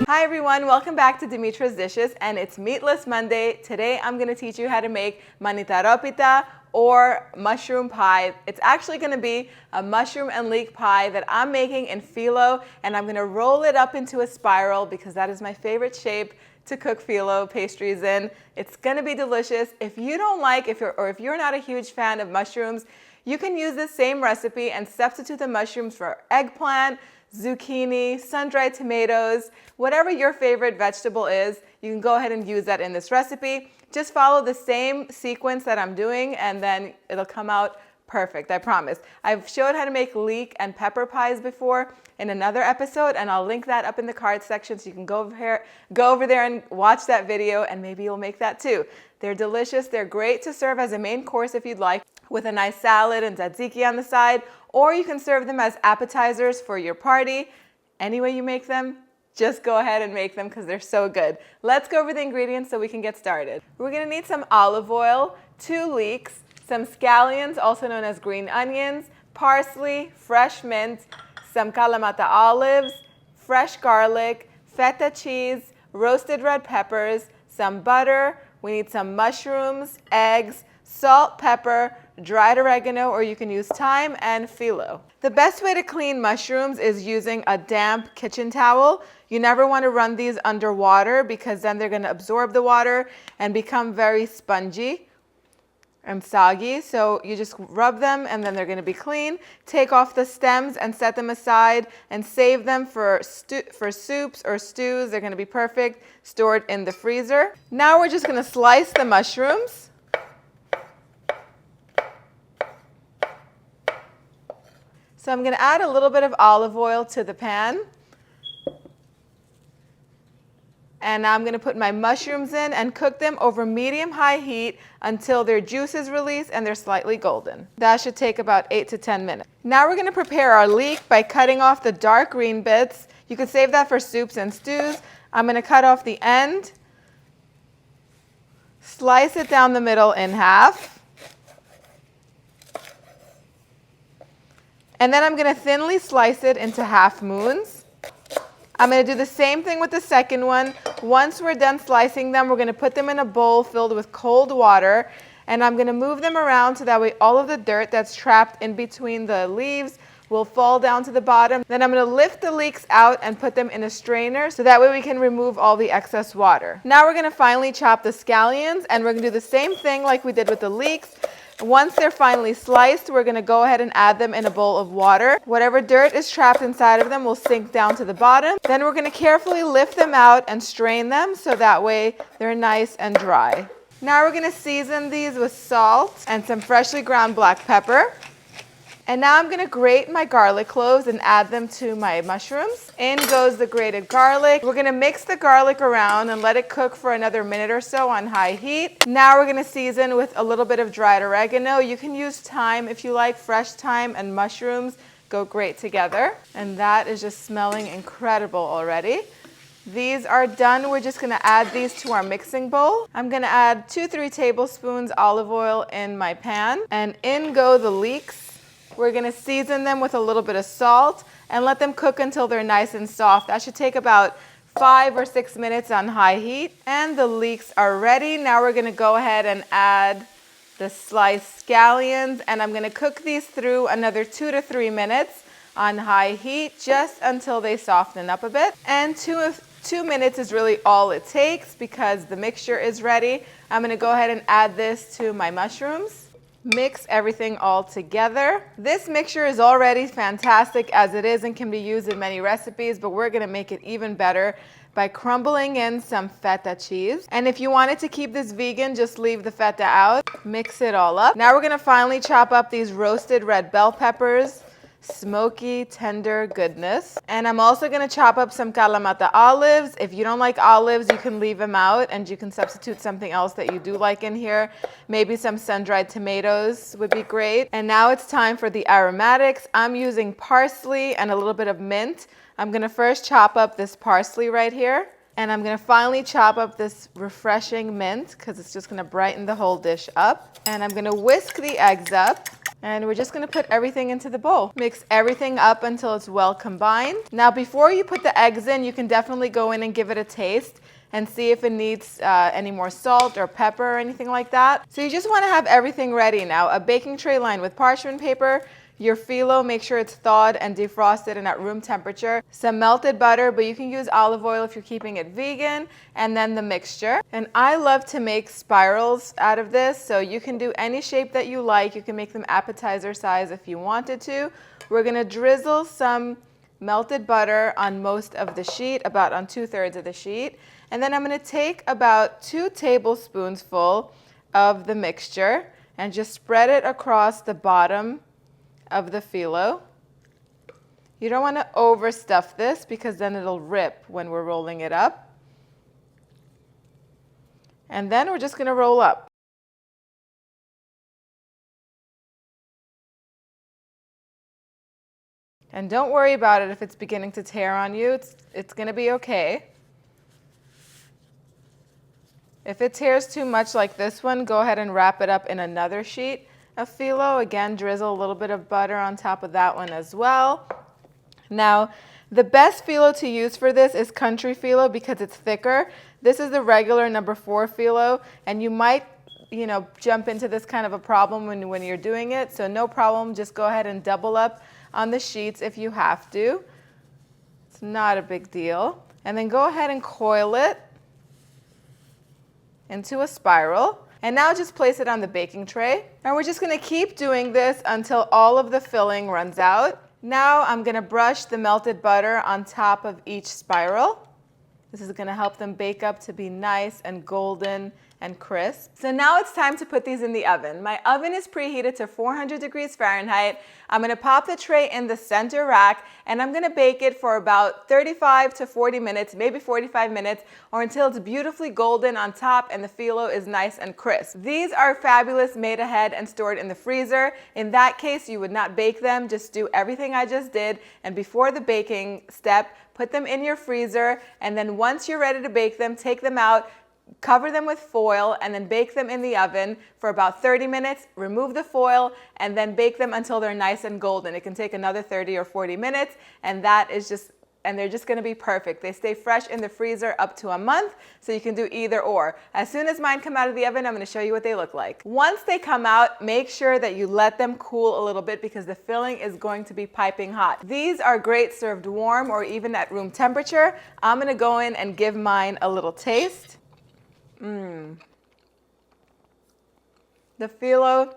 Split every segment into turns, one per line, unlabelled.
Hi everyone, welcome back to Dimitra's Dishes, and it's Meatless Monday. Today I'm going to teach you how to make Manitaropita or mushroom pie. It's actually going to be a mushroom and leek pie that I'm making in phyllo, and I'm going to roll it up into a spiral because that is my favorite shape to cook phyllo pastries in. It's going to be delicious. If you don't like, if you're not a huge fan of mushrooms, you can use this same recipe and substitute the mushrooms for eggplant, zucchini, sun-dried tomatoes, whatever your favorite vegetable is, you can go ahead and use that in this recipe. Just follow the same sequence that I'm doing and then it'll come out perfect, I promise. I've showed how to make leek and pepper pies before in another episode, and I'll link that up in the card section so you can go over there and watch that video, and maybe you'll make that too. They're delicious. They're great to serve as a main course if you'd like, with a nice salad and tzatziki on the side, or you can serve them as appetizers for your party. Any way you make them, just go ahead and make them because they're so good. Let's go over the ingredients so we can get started. We're going to need some olive oil, 2 leeks, some scallions, also known as green onions, parsley, fresh mint, some Kalamata olives, fresh garlic, feta cheese, roasted red peppers, some butter. We need some mushrooms, eggs, salt, pepper, dried oregano, or you can use thyme, and phyllo. The best way to clean mushrooms is using a damp kitchen towel. You never want to run these under water because then they're going to absorb the water and become very spongy and soggy. So you just rub them and then they're going to be clean. Take off the stems and set them aside and save them for soups or stews. They're going to be perfect, stored in the freezer. Now we're just going to slice the mushrooms. So I'm going to add a little bit of olive oil to the pan. And now I'm going to put my mushrooms in and cook them over medium-high heat until their juice is released and they're slightly golden. That should take about 8 to 10 minutes. Now we're going to prepare our leek by cutting off the dark green bits. You can save that for soups and stews. I'm going to cut off the end, slice it down the middle in half. And then I'm going to thinly slice it into half moons. I'm going to do the same thing with the second one. Once we're done slicing them, we're going to put them in a bowl filled with cold water. And I'm going to move them around so that way all of the dirt that's trapped in between the leaves will fall down to the bottom. Then I'm going to lift the leeks out and put them in a strainer so that way we can remove all the excess water. Now we're going to finely chop the scallions, and we're going to do the same thing like we did with the leeks. Once they're finely sliced, we're going to go ahead and add them in a bowl of water. Whatever dirt is trapped inside of them will sink down to the bottom. Then we're going to carefully lift them out and strain them so that way they're nice and dry. Now we're going to season these with salt and some freshly ground black pepper. And now I'm going to grate my garlic cloves and add them to my mushrooms. In goes the grated garlic. We're going to mix the garlic around and let it cook for another minute or so on high heat. Now we're going to season with a little bit of dried oregano. You can use thyme if you like. Fresh thyme and mushrooms go great together. And that is just smelling incredible already. These are done. We're just going to add these to our mixing bowl. I'm going to add 2-3 tablespoons olive oil in my pan. And in go the leeks. We're going to season them with a little bit of salt and let them cook until they're nice and soft. That should take about 5 or 6 minutes on high heat. And the leeks are ready. Now we're going to go ahead and add the sliced scallions. And I'm going to cook these through another 2 to 3 minutes on high heat, just until they soften up a bit. And 2 minutes is really all it takes because the mixture is ready. I'm going to go ahead and add this to my mushrooms. Mix everything all together. This mixture is already fantastic as it is and can be used in many recipes, but we're going to make it even better by crumbling in some feta cheese. And if you wanted to keep this vegan, just leave the feta out. Mix it all up. Now we're going to finally chop up these roasted red bell peppers. Smoky, tender goodness. And I'm also going to chop up some Kalamata olives. If you don't like olives, you can leave them out and you can substitute something else that you do like in here. Maybe some sun-dried tomatoes would be great. And now it's time for the aromatics. I'm using parsley and a little bit of mint. I'm going to first chop up this parsley right here. And I'm going to finally chop up this refreshing mint because it's just going to brighten the whole dish up. And I'm going to whisk the eggs up. And we're just gonna put everything into the bowl. Mix everything up until it's well combined. Now, before you put the eggs in, you can definitely go in and give it a taste and see if it needs any more salt or pepper or anything like that. So you just wanna have everything ready now. A baking tray lined with parchment paper, your phyllo, make sure it's thawed and defrosted and at room temperature. Some melted butter, but you can use olive oil if you're keeping it vegan, and then the mixture. And I love to make spirals out of this, so you can do any shape that you like. You can make them appetizer size if you wanted to. We're gonna drizzle some melted butter on most of the sheet, about on 2/3 of the sheet. And then I'm gonna take about 2 tablespoons full of the mixture and just spread it across the bottom of the phyllo. You don't want to overstuff this because then it'll rip when we're rolling it up. And then we're just going to roll up. And don't worry about it if it's beginning to tear on you. It's going to be okay. If it tears too much like this one, go ahead and wrap it up in another sheet of phyllo. Again, drizzle a little bit of butter on top of that one as well. Now, the best phyllo to use for this is country phyllo because it's thicker. This is the regular number 4 phyllo, and you might, jump into this kind of a problem when you're doing it. So no problem, just go ahead and double up on the sheets if you have to. It's not a big deal. And then go ahead and coil it into a spiral. And now just place it on the baking tray. And we're just gonna keep doing this until all of the filling runs out. Now I'm gonna brush the melted butter on top of each spiral. This is gonna help them bake up to be nice and golden and crisp. So now it's time to put these in the oven. My oven is preheated to 400 degrees Fahrenheit. I'm gonna pop the tray in the center rack and I'm gonna bake it for about 35 to 40 minutes, maybe 45 minutes, or until it's beautifully golden on top and the phyllo is nice and crisp. These are fabulous, made ahead and stored in the freezer. In that case, you would not bake them, just do everything I just did, and before the baking step, put them in your freezer, and then once you're ready to bake them, take them out, cover them with foil, and then bake them in the oven for about 30 minutes, remove the foil, and then bake them until they're nice and golden. It can take another 30 or 40 minutes, and they're just gonna be perfect. They stay fresh in the freezer up to a month, so you can do either or. As soon as mine come out of the oven, I'm gonna show you what they look like. Once they come out, make sure that you let them cool a little bit because the filling is going to be piping hot. These are great served warm or even at room temperature. I'm gonna go in and give mine a little taste. The phyllo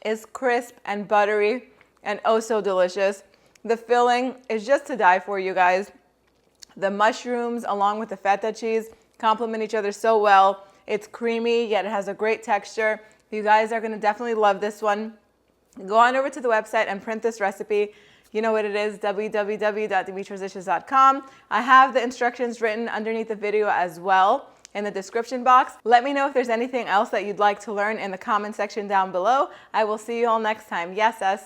is crisp and buttery and oh so delicious. The filling is just to die for, you guys. The mushrooms along with the feta cheese complement each other so well. It's creamy, yet it has a great texture. You guys are gonna definitely love this one. Go on over to the website and print this recipe. You know what it is, www.dimitrasdishes.com. I have the instructions written underneath the video as well in the description box. Let me know if there's anything else that you'd like to learn in the comment section down below. I will see you all next time. Yes, us.